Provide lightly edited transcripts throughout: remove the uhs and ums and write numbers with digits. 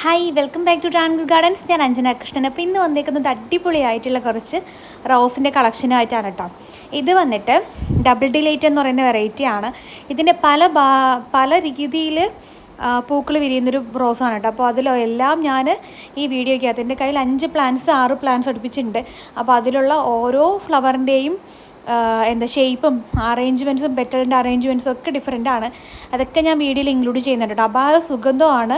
Hi welcome back to triangle gardens. ഞാൻ അഞ്ജന കൃഷ്ണൻ. അപ്പോൾ ഇന്ന് വന്നേക്കുന്നത് അടിപൊളിയായിട്ടുള്ള കുറച്ച് റോസിൻ്റെ കളക്ഷനായിട്ടാണ് കേട്ടോ. ഇത് വന്നിട്ട് ഡബിൾ ഡിലൈറ്റ് എന്ന് പറയുന്ന വെറൈറ്റിയാണ്. ഇതിൻ്റെ പല രീതിയിൽ പൂക്കൾ വിരിയുന്നൊരു റോസാണ് കേട്ടോ. അപ്പോൾ അതിലെല്ലാം ഞാൻ ഈ വീഡിയോയ്ക്കകത്ത് എൻ്റെ കയ്യിൽ 6 പ്ലാന്റ്സ് അടുപ്പിച്ചിട്ടുണ്ട്. അപ്പോൾ അതിലുള്ള ഓരോ ഫ്ലവറിൻ്റെയും ഷേപ്പും അറേഞ്ച്മെൻറ്റ്സും പെറ്റലിൻ്റെ അറേഞ്ച്മെൻറ്റ്സും ഒക്കെ ഡിഫറെൻ്റ് ആണ്. അതൊക്കെ ഞാൻ വീഡിയോയിൽ ഇൻക്ലൂഡ് ചെയ്യുന്നുണ്ട് കേട്ടോ. അപാര സുഗന്ധമാണ്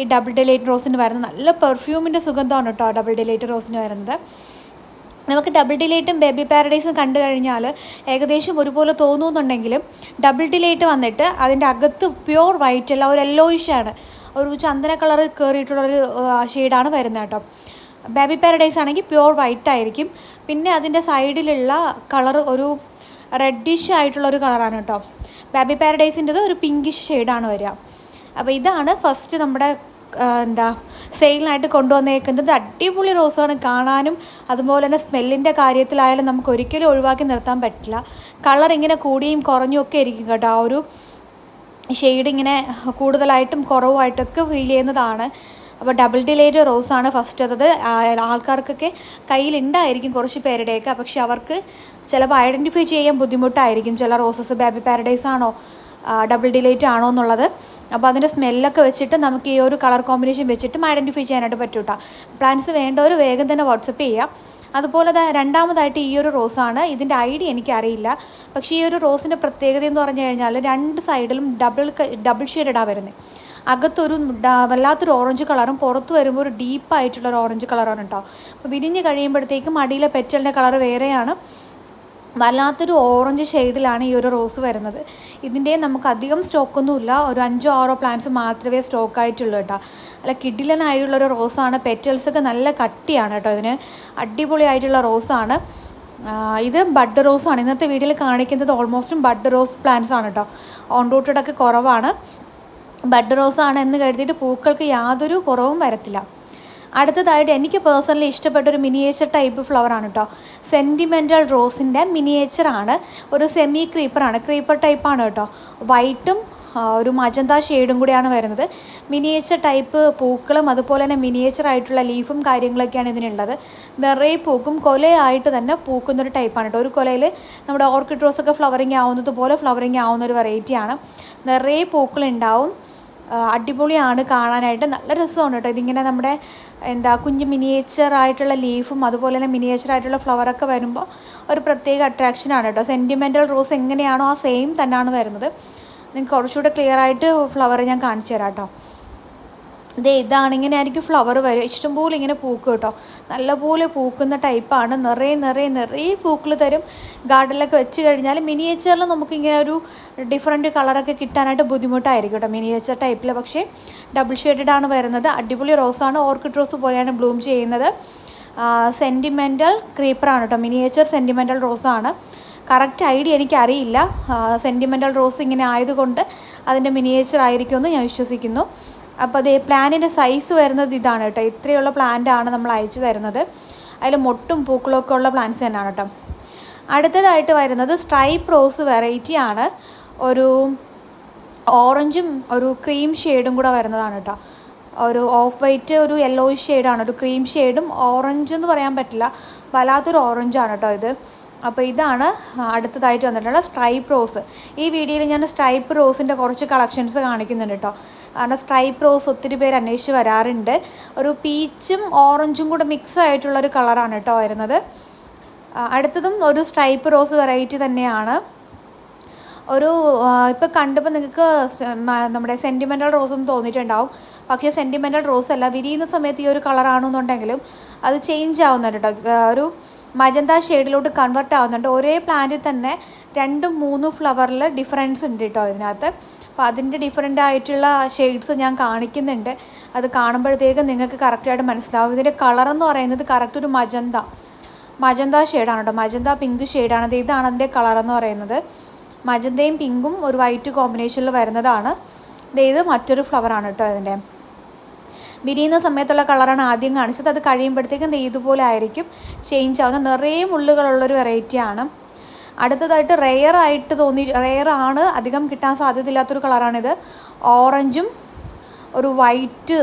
ഈ ഡബിൾ ഡിലൈറ്റ് റോസിന് വരുന്നത്. നല്ല പെർഫ്യൂമിൻ്റെ സുഗന്ധമാണ് കേട്ടോ ഡബിൾ ഡിലൈറ്റ് റോസിന് വരുന്നത്. നമുക്ക് ഡബിൾ ഡിലൈറ്റും ബേബി പാരഡൈസും കണ്ടു കഴിഞ്ഞാൽ ഏകദേശം ഒരുപോലെ തോന്നുന്നുണ്ടെങ്കിലും ഡബിൾ ഡിലൈറ്റ് വന്നിട്ട് അതിൻ്റെ അകത്ത് പ്യുവർ വൈറ്റ് അല്ല, ഒരു യെല്ലോയിഷാണ്, ഒരു ചന്ദന കളർ കയറിയിട്ടുള്ളൊരു ഷെയ്ഡാണ് വരുന്നത് കേട്ടോ. ബേബി പാരഡൈസ് ആണെങ്കിൽ പ്യുവർ വൈറ്റ് ആയിരിക്കും. പിന്നെ അതിൻ്റെ സൈഡിലുള്ള കളർ ഒരു റെഡിഷ് ആയിട്ടുള്ളൊരു കളറാണ് കേട്ടോ. ബേബി പാരഡൈസിൻ്റെത് ഒരു പിങ്കിഷ് ഷെയ്ഡാണ് വരിക. അപ്പോൾ ഇതാണ് ഫസ്റ്റ് നമ്മുടെ സെയിലിനായിട്ട് കൊണ്ടുവന്നേക്കുന്നത്. അടിപൊളി റോസാണ് കാണാനും. അതുപോലെ തന്നെ സ്മെല്ലിൻ്റെ കാര്യത്തിലായാലും നമുക്ക് ഒരിക്കലും ഒഴിവാക്കി നിർത്താൻ പറ്റില്ല. കളർ ഇങ്ങനെ കൂടിയും കുറഞ്ഞും ഒക്കെ ഇരിക്കും കേട്ടോ. ആ ഒരു ഷെയ്ഡ് ഇങ്ങനെ കൂടുതലായിട്ടും കുറവായിട്ടൊക്കെ ഫീൽ ചെയ്യുന്നതാണ്. അപ്പോൾ ഡബിൾ ഡിലൈറ്റ് റോസാണ് ഫസ്റ്റ്. അത് ആൾക്കാർക്കൊക്കെ കയ്യിലുണ്ടായിരിക്കും കുറച്ച് പേരുടെയൊക്കെ. പക്ഷെ അവർക്ക് ചിലപ്പോൾ ഐഡൻറ്റിഫൈ ചെയ്യാൻ ബുദ്ധിമുട്ടായിരിക്കും ചില റോസസ് ബേബി പാരഡൈസ് ആണോ ഡബിൾ ഡിലൈറ്റ് ആണോ എന്നുള്ളത്. അപ്പോൾ അതിൻ്റെ സ്മെല്ലൊക്കെ വെച്ചിട്ട് നമുക്ക് ഈ ഒരു കളർ കോമ്പിനേഷൻ വെച്ചിട്ടും ഐഡൻറ്റിഫൈ ചെയ്യാനായിട്ട് പറ്റും കേട്ടോ. പ്ലാന്റ്സ് വേണ്ടവർ വേഗം തന്നെ വാട്സപ്പ് ചെയ്യുക. അതുപോലെ രണ്ടാമതായിട്ട് ഈ ഒരു റോസാണ്. ഇതിൻ്റെ ഐഡിയ എനിക്കറിയില്ല. പക്ഷേ ഈ ഒരു റോസിൻ്റെ പ്രത്യേകത എന്ന് പറഞ്ഞു കഴിഞ്ഞാൽ 2 സൈഡിലും ഡബിൾ ഷെയ്ഡാണ് വരുന്നത്. അകത്തൊരു വല്ലാത്തൊരു ഓറഞ്ച് കളറും പുറത്ത് വരുമ്പോൾ ഒരു ഡീപ്പായിട്ടുള്ളൊരു ഓറഞ്ച് കളറാണ് കേട്ടോ. അപ്പോൾ വിരിഞ്ഞ് കഴിയുമ്പോഴത്തേക്കും അടിയിലെ പെറ്റലിൻ്റെ കളർ വേറെയാണ്. വല്ലാത്തൊരു ഓറഞ്ച് ഷെയ്ഡിലാണ് ഈ ഒരു റോസ് വരുന്നത്. ഇതിൻ്റെ നമുക്ക് അധികം സ്റ്റോക്കൊന്നുമില്ല. ഒരു 5-6 പ്ലാന്റ്സ് മാത്രമേ സ്റ്റോക്കായിട്ടുള്ളൂ കേട്ടോ. അല്ല, കിഡിലനായിട്ടുള്ളൊരു റോസാണ്. പെറ്റൽസൊക്കെ നല്ല കട്ടിയാണ് കേട്ടോ. ഇതിന് അടിപൊളിയായിട്ടുള്ള റോസാണ്. ഇത് ബഡ് റോസാണ്. ഇന്നത്തെ വീഡിയോയിൽ കാണിക്കുന്നത് ഓൾമോസ്റ്റും ബഡ് റോസ് പ്ലാന്റ്സ് ആണ് കേട്ടോ. ഓൺ റൂട്ടഡൊക്കെ കുറവാണ്. ബഡ് റോസാണ് എന്ന് കരുതിയിട്ട് പൂക്കൾക്ക് യാതൊരു കുറവും വരത്തില്ല. അടുത്തതായിട്ട് എനിക്ക് പേഴ്സണലി ഇഷ്ടപ്പെട്ടൊരു മിനിയേച്ചർ ടൈപ്പ് ഫ്ലവറാണ് കേട്ടോ. സെൻറ്റിമെൻ്റൽ റോസിൻ്റെ മിനിയേച്ചറാണ്. ഒരു സെമി ക്രീപ്പറാണ്, ക്രീപ്പർ ടൈപ്പാണ് കേട്ടോ. വൈറ്റും ഒരു മജന്ത ഷെയ്ഡും കൂടിയാണ് വരുന്നത്. മിനിയേച്ചർ ടൈപ്പ് പൂക്കളും അതുപോലെ തന്നെ മിനിയേച്ചർ ആയിട്ടുള്ള ലീഫും കാര്യങ്ങളൊക്കെയാണ് ഇതിനുള്ളത്. നിറയെ പൂക്കും, കൊലയായിട്ട് തന്നെ പൂക്കുന്നൊരു ടൈപ്പാണ് കേട്ടോ. ഒരു കൊലയിൽ നമ്മുടെ ഓർക്കിഡ് റോസൊക്കെ ഫ്ലവറിങ് ആവുന്നത് പോലെ ഫ്ലവറിങ് ആവുന്നൊരു വെറൈറ്റിയാണ്. നിറയെ പൂക്കളുണ്ടാവും. അടിപൊളിയാണ് കാണാനായിട്ട്. നല്ല രസമാണ് കേട്ടോ. ഇതിങ്ങനെ നമ്മുടെ കുഞ്ഞ് മിനിയേച്ചർ ആയിട്ടുള്ള ലീഫും അതുപോലെ തന്നെ മിനിയേച്ചർ ആയിട്ടുള്ള ഫ്ലവറൊക്കെ വരുമ്പോൾ ഒരു പ്രത്യേക അട്രാക്ഷനാണ് കേട്ടോ. സെൻറ്റിമെൻ്റൽ റോസ് എങ്ങനെയാണോ ആ സെയിം തന്നെയാണ് വരുന്നത്. നിങ്ങൾക്ക് കുറച്ചുകൂടെ ക്ലിയർ ആയിട്ട് ഫ്ലവർ ഞാൻ കാണിച്ചു തരാം കേട്ടോ. ഇതാണ്, ഇങ്ങനെ ആയിരിക്കും ഫ്ലവർ വരും. ഇഷ്ടംപോലെ ഇങ്ങനെ പൂക്കും കേട്ടോ. നല്ലപോലെ പൂക്കുന്ന ടൈപ്പാണ്. നിറയെ പൂക്കൾ തരും. ഗാർഡനിലൊക്കെ വെച്ച് കഴിഞ്ഞാൽ മിനിയേച്ചറിൽ നമുക്കിങ്ങനെ ഒരു ഡിഫറെൻറ്റ് കളറൊക്കെ കിട്ടാനായിട്ട് ബുദ്ധിമുട്ടായിരിക്കും കേട്ടോ മിനിയേച്ചർ ടൈപ്പിൽ. പക്ഷേ ഡബിൾ ഷെയ്ഡാണ് വരുന്നത്. അടിപൊളി റോസാണ്. ഓർക്കിഡ് റോസ് പോലെയാണ് ബ്ലൂം ചെയ്യുന്നത്. സെൻറ്റിമെൻ്റൽ ക്രീപ്പറാണ് കേട്ടോ. മിനിയേച്ചർ സെൻറ്റിമെൻ്റൽ റോസാണ്. കറക്റ്റ് ഐഡിയ എനിക്കറിയില്ല. സെൻറ്റിമെൻ്റൽ റോസ് ഇങ്ങനെ ആയതുകൊണ്ട് അതിൻ്റെ മിനിയേച്ചർ ആയിരിക്കുമെന്ന് ഞാൻ വിശ്വസിക്കുന്നു. അപ്പോൾ അത് പ്ലാന്റിൻ്റെ സൈസ് വരുന്നത് ഇതാണ് കേട്ടോ. ഇത്രയുള്ള പ്ലാന്റാണ് നമ്മൾ അയച്ചു തരുന്നത്. അതിൽ മൊട്ടും പൂക്കളൊക്കെ ഉള്ള പ്ലാന്റ്സ് തന്നെയാണ് കേട്ടോ. അടുത്തതായിട്ട് വരുന്നത് സ്ട്രൈപ്പ് റോസ് വെറൈറ്റി ആണ്. ഒരു ഓറഞ്ചും ഒരു ക്രീം ഷെയ്ഡും കൂടെ വരുന്നതാണ് കേട്ടോ. ഒരു ഓഫ് വൈറ്റ് ഒരു യെല്ലോയിഷ് ഷെയ്ഡാണ്. ഒരു ക്രീം ഷെയ്ഡും ഓറഞ്ച് എന്ന് പറയാൻ പറ്റില്ല, വല്ലാത്തൊരു ഓറഞ്ചാണ് കേട്ടോ ഇത്. അപ്പോൾ ഇതാണ് അടുത്തതായിട്ട് വന്നിട്ടുള്ള സ്ട്രൈപ്പ് റോസ്. ഈ വീഡിയോയിൽ ഞാൻ സ്ട്രൈപ്പ് റോസിൻ്റെ കുറച്ച് കളക്ഷൻസ് കാണിക്കുന്നുണ്ട് കേട്ടോ. കാരണം സ്ട്രൈപ്പ് റോസ് ഒത്തിരി പേര് അന്വേഷിച്ച് വരാറുണ്ട്. ഒരു പീച്ചും ഓറഞ്ചും കൂടെ മിക്സ് ആയിട്ടുള്ളൊരു കളറാണ് കേട്ടോ വരുന്നത്. അടുത്തതും ഒരു സ്ട്രൈപ്പ് റോസ് വെറൈറ്റി തന്നെയാണ്. ഒരു ഇപ്പോൾ കണ്ടപ്പോൾ നിങ്ങൾക്ക് നമ്മുടെ സെൻറ്റിമെൻ്റൽ റോസ് എന്ന് തോന്നിയിട്ടുണ്ടാവും. പക്ഷേ സെൻറ്റിമെൻ്റൽ റോസ് അല്ല. വിരിയുന്ന സമയത്ത് ഈ ഒരു കളറാണെന്നുണ്ടെങ്കിലും അത് ചേഞ്ച് ആവുന്നുണ്ട് കേട്ടോ. ഒരു മജന്ത ഷെയ്ഡിലോട്ട് കൺവെർട്ട് ആവുന്നുണ്ട്. ഒരേ പ്ലാന്റിൽ തന്നെ 2-3 ഫ്ലവറിൽ ഡിഫറൻസ് ഉണ്ട് കേട്ടോ ഇതിനകത്ത്. അപ്പോൾ അതിൻ്റെ ഡിഫറെൻ്റ് ആയിട്ടുള്ള ഷെയ്ഡ്സ് ഞാൻ കാണിക്കുന്നുണ്ട്. അത് കാണുമ്പോഴത്തേക്കും നിങ്ങൾക്ക് കറക്റ്റായിട്ട് മനസ്സിലാവും. ഇതിൻ്റെ കളറെന്ന് പറയുന്നത് കറക്റ്റ് ഒരു മജന്ത ഷെയ്ഡാണ് കേട്ടോ. മജന്ത പിങ്ക് ഷെയ്ഡാണ്. ഇതാണ് അതിൻ്റെ കളറെന്ന് പറയുന്നത്. മജന്തയും പിങ്കും ഒരു വൈറ്റ് കോമ്പിനേഷനിൽ വരുന്നതാണ്. ഇത് മറ്റൊരു ഫ്ലവറാണ് കേട്ടോ. ഇതിൻ്റെ വിരിയുന്ന സമയത്തുള്ള കളറാണ് ആദ്യം കാണിച്ചത്. അത് കഴിയുമ്പോഴത്തേക്കും ഇതുപോലെ ആയിരിക്കും ചേഞ്ച് ആവുന്ന. നിറയെ മുള്ളുകളുള്ളൊരു വെറൈറ്റിയാണ്. അടുത്തതായിട്ട് റെയറാണ്, അധികം കിട്ടാൻ സാധ്യതയില്ലാത്തൊരു കളറാണിത്. ഓറഞ്ചും ഒരു വൈറ്റ്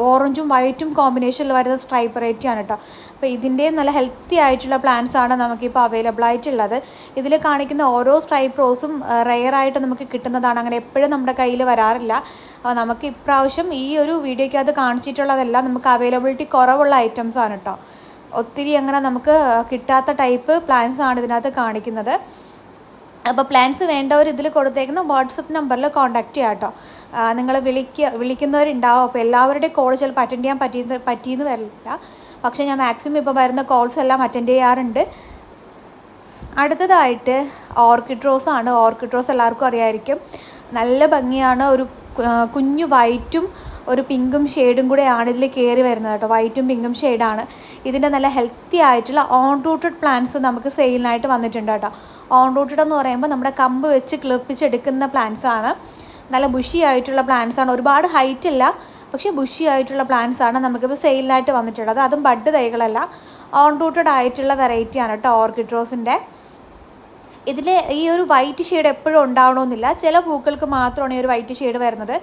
ഓറഞ്ചും വൈറ്റും കോമ്പിനേഷനിൽ വരുന്ന സ്ട്രൈപ്പ് വെറൈറ്റിയാണ് കേട്ടോ. അപ്പോൾ ഇതിൻ്റെയും നല്ല ഹെൽത്തി ആയിട്ടുള്ള പ്ലാന്റ്സാണ് നമുക്കിപ്പോൾ അവൈലബിൾ ആയിട്ടുള്ളത്. ഇതിൽ കാണിക്കുന്ന ഓരോ സ്ട്രൈപ്പ് റോസും റെയറായിട്ട് നമുക്ക് കിട്ടുന്നതാണ്, അങ്ങനെ എപ്പോഴും നമ്മുടെ കയ്യിൽ വരാറില്ല. നമുക്ക് ഇപ്രാവശ്യം ഈ ഒരു വീഡിയോയ്ക്കകത്ത് കാണിച്ചിട്ടുള്ളതെല്ലാം നമുക്ക് അവൈലബിലിറ്റി കുറവുള്ള ഐറ്റംസാണ് കേട്ടോ. ഒത്തിരി അങ്ങനെ നമുക്ക് കിട്ടാത്ത ടൈപ്പ് പ്ലാന്റ്സ് ആണ് ഇതിനകത്ത് കാണിക്കുന്നത്. അപ്പോൾ പ്ലാൻസ് വേണ്ടവർ ഇതിൽ കൊടുത്തേക്കുന്ന വാട്സപ്പ് നമ്പറിൽ കോൺടാക്റ്റ് ചെയ്യാം കേട്ടോ. നിങ്ങൾ വിളിക്കുന്നവരുണ്ടാവും. അപ്പോൾ എല്ലാവരുടെയും കോൾ ചിലപ്പോൾ അറ്റൻഡ് ചെയ്യാൻ പറ്റിയെന്ന് വരില്ല. പക്ഷേ ഞാൻ മാക്സിമം ഇപ്പോൾ വരുന്ന കോൾസ് എല്ലാം അറ്റൻഡ് ചെയ്യാറുണ്ട്. അടുത്തതായിട്ട് ഓർക്കിഡ് റോസാണ്. ഓർക്കിഡ് റോസ് എല്ലാവർക്കും അറിയാമായിരിക്കും, നല്ല ഭംഗിയാണ്. ഒരു കുഞ്ഞു വൈറ്റും ഒരു പിങ്കും ഷെയ്ഡും കൂടെയാണ് ഇതിൽ കയറി വരുന്നത് കേട്ടോ. വൈറ്റും പിങ്കും ഷെയ്ഡാണ്. ഇതിൻ്റെ നല്ല ഹെൽത്തി ആയിട്ടുള്ള ഓൺ റൂട്ടഡ് പ്ലാന്റ്സ് നമുക്ക് സെയിലിനായിട്ട് വന്നിട്ടുണ്ട് കേട്ടോ. ഓൺ റൂട്ടഡ് എന്ന് പറയുമ്പോൾ നമ്മുടെ കമ്പ് വെച്ച് കിളിർപ്പിച്ചെടുക്കുന്ന പ്ലാന്റ്സാണ്. നല്ല ബുഷി ആയിട്ടുള്ള പ്ലാന്റ്സാണ്. ഒരുപാട് ഹൈറ്റ് ഇല്ല, പക്ഷേ ബുഷി ആയിട്ടുള്ള പ്ലാന്റ്സാണ് നമുക്കിപ്പോൾ സെയിലിനായിട്ട് വന്നിട്ടുള്ളത്. അതും ബഡ് തൈകളല്ല, ഓൺ റൂട്ടഡ് ആയിട്ടുള്ള വെറൈറ്റിയാണ് കേട്ടോ ഓർക്കിഡ് റോസിൻ്റെ. ഇതിൽ ഈ ഒരു വൈറ്റ് ഷെയ്ഡ് എപ്പോഴും ഉണ്ടാവണമെന്നില്ല, ചില പൂക്കൾക്ക് മാത്രമാണ് ഈ ഒരു വൈറ്റ് ഷെയ്ഡ് വരുന്നത്.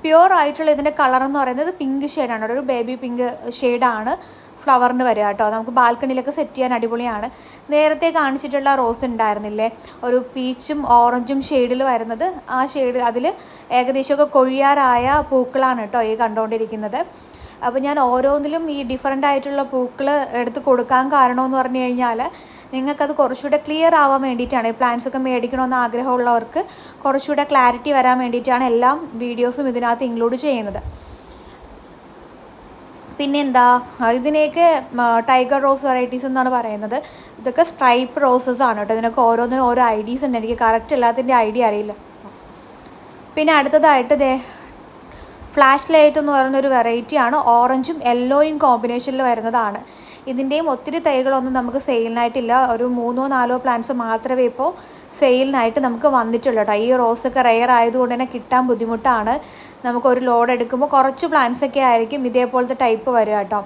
പ്യുവർ ആയിട്ടുള്ള ഇതിൻ്റെ കളർ എന്ന് പറയുന്നത് പിങ്ക് ഷെയ്ഡാണ്, ഒരു ബേബി പിങ്ക് ഷെയ്ഡാണ് ഫ്ലവറിന് വരിക കേട്ടോ. നമുക്ക് ബാൽക്കണിയിലൊക്കെ സെറ്റ് ചെയ്യാൻ അടിപൊളിയാണ്. നേരത്തെ കാണിച്ചിട്ടുള്ള റോസ് ഉണ്ടായിരുന്നില്ലേ, ഒരു പീച്ചും ഓറഞ്ചും ഷെയ്ഡിൽ വരുന്നത്, ആ ഷെയ്ഡ് അതിൽ ഏകദേശമൊക്കെ കൊഴിയാറായ പൂക്കളാണ് കേട്ടോ ഈ കണ്ടുകൊണ്ടിരിക്കുന്നത്. അപ്പോൾ ഞാൻ ഓരോന്നിലും ഈ ഡിഫറൻ്റ് ആയിട്ടുള്ള പൂക്കൾ എടുത്ത് കൊടുക്കാൻ കാരണമെന്ന് പറഞ്ഞു കഴിഞ്ഞാൽ നിങ്ങൾക്കത് കുറച്ചുകൂടെ ക്ലിയർ ആവാൻ വേണ്ടിയിട്ടാണ്. ഈ പ്ലാന്റ്സൊക്കെ മേടിക്കണമെന്ന് ആഗ്രഹമുള്ളവർക്ക് കുറച്ചുകൂടെ ക്ലാരിറ്റി വരാൻ വേണ്ടിയിട്ടാണ് എല്ലാ വീഡിയോസും ഇതിനകത്ത് ഇൻക്ലൂഡ് ചെയ്യുന്നത്. പിന്നെന്താ, ഇതിനെയൊക്കെ ടൈഗർ റോസ് വെറൈറ്റീസ് എന്നാണ് പറയുന്നത്. ഇതൊക്കെ സ്ട്രൈപ്പ് റോസസ് ആണ് കേട്ടോ. ഇതിനൊക്കെ ഓരോന്നിനും ഓരോ ഐഡീസ് ഉണ്ട്, എനിക്ക് കറക്റ്റ് എല്ലാത്തിൻ്റെ ഐഡിയ അറിയില്ല. പിന്നെ അടുത്തതായിട്ട് ഫ്ലാഷ് ലൈറ്റ് എന്ന് പറയുന്നൊരു വെറൈറ്റിയാണ്. ഓറഞ്ചും യെല്ലോയും കോമ്പിനേഷനിൽ വരുന്നതാണ്. ഇതിൻ്റെയും ഒത്തിരി തൈകളൊന്നും നമുക്ക് സെയിലിനായിട്ടില്ല. ഒരു 3-4 പ്ലാന്റ്സ് മാത്രമേ ഇപ്പോൾ സെയിലിനായിട്ട് നമുക്ക് വന്നിട്ടുള്ളൂ കേട്ടോ. ഈ റോസൊക്കെ റെയർ ആയതുകൊണ്ട് തന്നെ കിട്ടാൻ ബുദ്ധിമുട്ടാണ്. നമുക്കൊരു ലോഡ് എടുക്കുമ്പോൾ കുറച്ച് പ്ലാന്റ്സൊക്കെ ആയിരിക്കും ഇതേപോലത്തെ ടൈപ്പ് വരിക കേട്ടോ.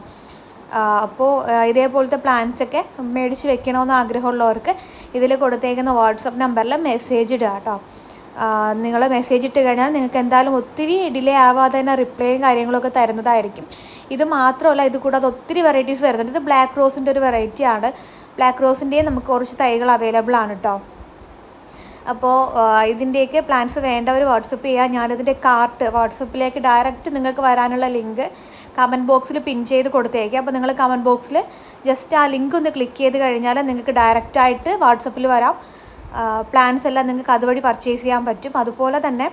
അപ്പോൾ ഇതേപോലത്തെ പ്ലാന്റ്സൊക്കെ മേടിച്ച് വെക്കണമെന്ന് ആഗ്രഹമുള്ളവർക്ക് ഇതിൽ കൊടുത്തേക്കുന്ന വാട്സപ്പ് നമ്പറിൽ മെസ്സേജ് ഇടുക കേട്ടോ. നിങ്ങൾ മെസ്സേജ് ഇട്ട് കഴിഞ്ഞാൽ നിങ്ങൾക്ക് എന്തായാലും ഒത്തിരി ഡിലേ ആവാതെ തന്നെ റിപ്ലൈയും കാര്യങ്ങളൊക്കെ തരുന്നതായിരിക്കും. ഇത് മാത്രമല്ല, ഇത് കൂടാതെ ഒത്തിരി വെറൈറ്റീസ് വരുന്നുണ്ട്. ഇത് ബ്ലാക്ക് റോസിൻ്റെ ഒരു വെറൈറ്റിയാണ്. ബ്ലാക്ക് റോസിൻ്റെയും നമുക്ക് കുറച്ച് തൈകൾ അവൈലബിൾ ആണ് കേട്ടോ. അപ്പോൾ ഇതിൻ്റെയൊക്കെ പ്ലാൻസ് വേണ്ടവർ വാട്സപ്പ് ചെയ്യുക. ഞാനിതിൻ്റെ കാർട്ട് വാട്സപ്പിലേക്ക് ഡയറക്റ്റ് നിങ്ങൾക്ക് വരാനുള്ള ലിങ്ക് കമൻറ്റ് ബോക്സിൽ പിൻ ചെയ്ത് കൊടുത്തേക്കാം. അപ്പോൾ നിങ്ങൾ കമൻറ്റ് ബോക്സിൽ ജസ്റ്റ് ആ ലിങ്ക് ഒന്ന് ക്ലിക്ക് ചെയ്ത് കഴിഞ്ഞാൽ നിങ്ങൾക്ക് ഡയറക്റ്റായിട്ട് വാട്സപ്പിൽ വരാം. പ്ലാൻസ് എല്ലാം നിങ്ങൾക്ക് അതുവഴി പർച്ചേസ് ചെയ്യാൻ പറ്റും. അതുപോലെ തന്നെ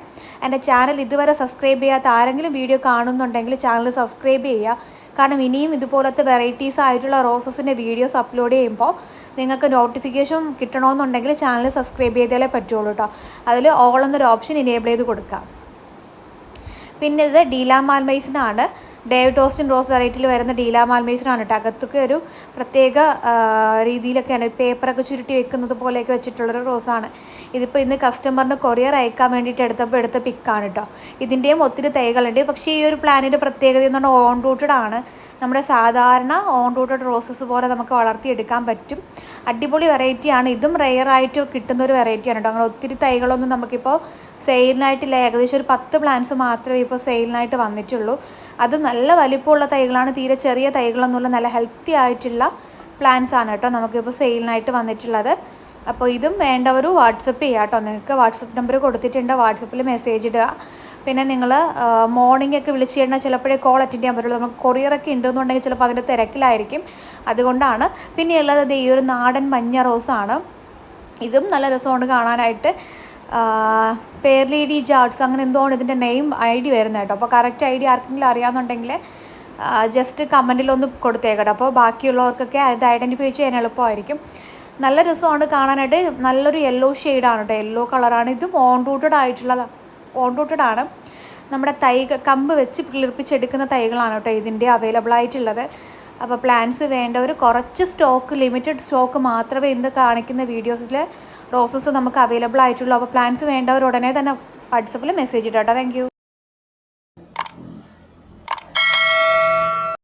എൻ്റെ ചാനൽ ഇതുവരെ സബ്സ്ക്രൈബ് ചെയ്യാത്ത ആരെങ്കിലും വീഡിയോ കാണുന്നുണ്ടെങ്കിൽ ചാനൽ സബ്സ്ക്രൈബ് ചെയ്യുക. കാരണം ഇനിയും ഇതുപോലത്തെ വെറൈറ്റീസ് ആയിട്ടുള്ള റോസസിൻ്റെ വീഡിയോസ് അപ്ലോഡ് ചെയ്യുമ്പോൾ നിങ്ങൾക്ക് നോട്ടിഫിക്കേഷൻ കിട്ടണമെന്നുണ്ടെങ്കിൽ ചാനൽ സബ്സ്ക്രൈബ് ചെയ്താലേ പറ്റുള്ളൂ കേട്ടോ. അതിൽ ഓൾ എന്നൊരു ഓപ്ഷൻ ഇനേബിൾ ചെയ്ത് കൊടുക്കാം. പിന്നെ ഇത് ഡീലാ മാൽമൈസിനാണ്. ഡേവിഡ് ഓസ്റ്റിൻ റോസ് വെറൈറ്റിയിൽ വരുന്ന ഡീലാ മാൽമൈസിനാണ് കേട്ടോ. അകത്തൊക്കെ ഒരു പ്രത്യേക രീതിയിലൊക്കെയാണ് പേപ്പറൊക്കെ ചുരുട്ടി വെക്കുന്നത് പോലെയൊക്കെ വെച്ചിട്ടുള്ളൊരു റോസാണ്. ഇതിപ്പോൾ ഇന്ന് കസ്റ്റമറിന് കൊറിയർ അയക്കാൻ വേണ്ടിയിട്ട് എടുത്ത പിക്കാണ് കേട്ടോ. ഇതിൻ്റെയും ഒത്തിരി തൈകളുണ്ട്. പക്ഷേ ഈ ഒരു പ്ലാനിൻ്റെ പ്രത്യേകത എന്ന് പറഞ്ഞാൽ ഓൺ റൂട്ടഡ് ആണ്. നമ്മുടെ സാധാരണ ഓൺ റൂട്ടഡ് റോസസ് പോലെ നമുക്ക് വളർത്തിയെടുക്കാൻ പറ്റും. അടിപൊളി വെറൈറ്റിയാണ്. ഇതും റെയറായിട്ട് കിട്ടുന്ന ഒരു വെറൈറ്റിയാണ് കേട്ടോ. അങ്ങനെ ഒത്തിരി തൈകളൊന്നും നമുക്കിപ്പോൾ സെയിലിനായിട്ടില്ല. ഏകദേശം ഒരു 10 പ്ലാന്റ്സ് മാത്രമേ ഇപ്പോൾ സെയിലിനായിട്ട് വന്നിട്ടുള്ളൂ. അത് നല്ല വലിപ്പമുള്ള തൈകളാണ്, തീരെ ചെറിയ തൈകളൊന്നുമില്ല. നല്ല ഹെൽത്തി ആയിട്ടുള്ള പ്ലാന്റ്സ് ആണ് കേട്ടോ നമുക്കിപ്പോൾ സെയിലിനായിട്ട് വന്നിട്ടുള്ളത്. അപ്പോൾ ഇതും വേണ്ടവർ വാട്സപ്പ് ചെയ്യുക കേട്ടോ. നിങ്ങൾക്ക് വാട്സപ്പ് നമ്പർ കൊടുത്തിട്ടുണ്ട്, വാട്സപ്പിൽ മെസ്സേജ് ഇടുക. പിന്നെ നിങ്ങൾ മോർണിംഗ് ഒക്കെ വിളിച്ച് കഴിഞ്ഞാൽ ചിലപ്പോഴേ കോൾ അറ്റൻഡ് ചെയ്യാൻ പറ്റുള്ളൂ. നമുക്ക് കൊറിയറൊക്കെ ഉണ്ടെന്നുണ്ടെങ്കിൽ ചിലപ്പോൾ അതിൻ്റെ തിരക്കിലായിരിക്കും, അതുകൊണ്ടാണ്. പിന്നെയുള്ളത് ഈ ഒരു നാടൻ മഞ്ഞ റോസാണ്. ഇതും നല്ല രസമാണ് കാണാനായിട്ട്. പേർലേഡി ജാർട്സ് അങ്ങനെ എന്തോണ് ഇതിൻ്റെ നെയിം ID വരുന്നത് കേട്ടോ. അപ്പോൾ കറക്റ്റ് ID ആർക്കെങ്കിലും അറിയാമെന്നുണ്ടെങ്കിൽ ജസ്റ്റ് കമൻറ്റിലൊന്ന് കൊടുത്തേക്കട്ടോ. അപ്പോൾ ബാക്കിയുള്ളവർക്കൊക്കെ അത് ഐഡൻറ്റിഫൈ ചെയ്യാൻ എളുപ്പമായിരിക്കും. നല്ല രസമാണ് കാണാനായിട്ട്. നല്ലൊരു യെല്ലോ ഷെയ്ഡാണ് കേട്ടോ, യെല്ലോ കളറാണ്. ഇതും ഓൺ റൂട്ടഡ് ആണ്. നമ്മുടെ കമ്പ് വെച്ച് കിളിർപ്പിച്ചെടുക്കുന്ന തൈകളാണ് കേട്ടോ ഇതിൻ്റെ അവൈലബിൾ ആയിട്ടുള്ളത്. അപ്പോൾ പ്ലാന്റ്സ് വേണ്ടവർ കുറച്ച് ലിമിറ്റഡ് സ്റ്റോക്ക് മാത്രമേ ഇന്ന് കാണിക്കുന്ന വീഡിയോസിൽ റോസസ് നമുക്ക് അവൈലബിൾ ആയിട്ടുള്ളൂ. അപ്പോൾ പ്ലാന്റ്സ് വേണ്ടവർ ഉടനെ തന്നെ വാട്സപ്പിൽ മെസ്സേജ് ഇട്ടോ. Thank you.